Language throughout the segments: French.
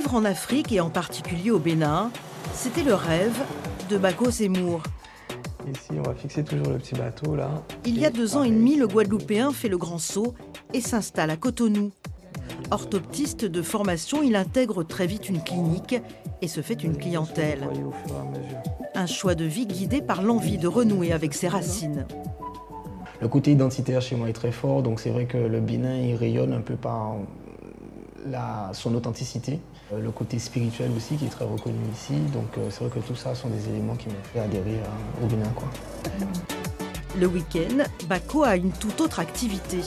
Vivre en Afrique et en particulier au Bénin, c'était le rêve de Bako Zemmour. Ici, on va fixer toujours le petit bateau là. Il y a 2 ans et demi, le Guadeloupéen fait le grand saut et s'installe à Cotonou. Orthoptiste de formation, il intègre très vite une clinique et se fait une clientèle. Un choix de vie guidé par l'envie de renouer avec ses racines. Le côté identitaire chez moi est très fort, donc c'est vrai que le Bénin il rayonne un peu par son authenticité. Le côté spirituel aussi qui est très reconnu ici, donc c'est vrai que tout ça sont des éléments qui m'ont fait adhérer au Bénin, quoi. Le week-end, Bako a une toute autre activité.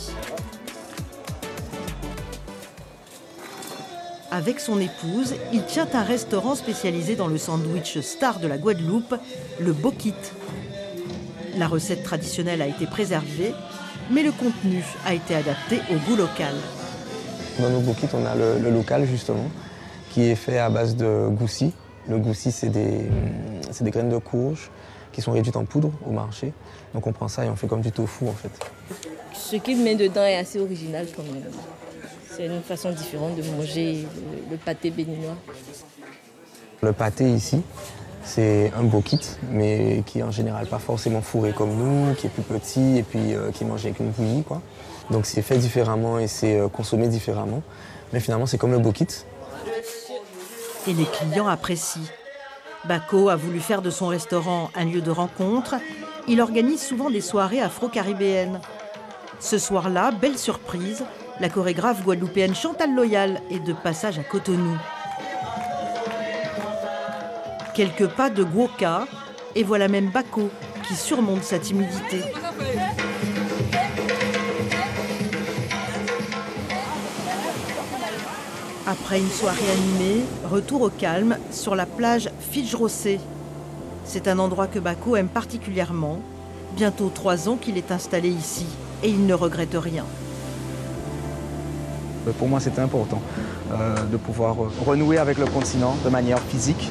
Avec son épouse, il tient un restaurant spécialisé dans le sandwich star de la Guadeloupe, le Bokit. La recette traditionnelle a été préservée, mais le contenu a été adapté au goût local. Dans nos Bokit, on a le local justement, qui est fait à base de goussi. Le goussi, c'est des graines de courge qui sont réduites en poudre au marché. Donc on prend ça et on fait comme du tofu en fait. Ce qu'il met dedans est assez original quand même. C'est une façon différente de manger le pâté béninois. Le pâté ici, c'est un bokit, mais qui est en général pas forcément fourré comme nous, qui est plus petit et puis qui est mangé avec une bouillie, quoi. Donc c'est fait différemment et c'est consommé différemment. Mais finalement, c'est comme le bokit. Et les clients apprécient. Bako a voulu faire de son restaurant un lieu de rencontre. Il organise souvent des soirées afro-caribéennes. Ce soir-là, belle surprise, la chorégraphe guadeloupéenne Chantal Loyal est de passage à Cotonou. Quelques pas de Gwoka, et voilà même Bako qui surmonte sa timidité. Après une soirée animée, retour au calme sur la plage Fitjrosé. C'est un endroit que Bako aime particulièrement. Bientôt 3 ans qu'il est installé ici et il ne regrette rien. Pour moi, c'était important de pouvoir renouer avec le continent de manière physique.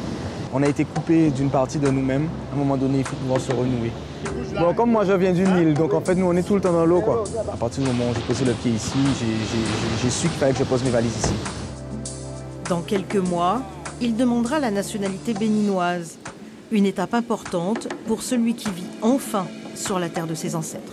On a été coupé d'une partie de nous-mêmes. À un moment donné, il faut pouvoir se renouer. Bon, comme moi, je viens d'une île, donc en fait, nous, on est tout le temps dans l'eau, quoi. À partir du moment où j'ai posé le pied ici, j'ai su qu'il fallait que je pose mes valises ici. Dans quelques mois, il demandera la nationalité béninoise. Une étape importante pour celui qui vit enfin sur la terre de ses ancêtres.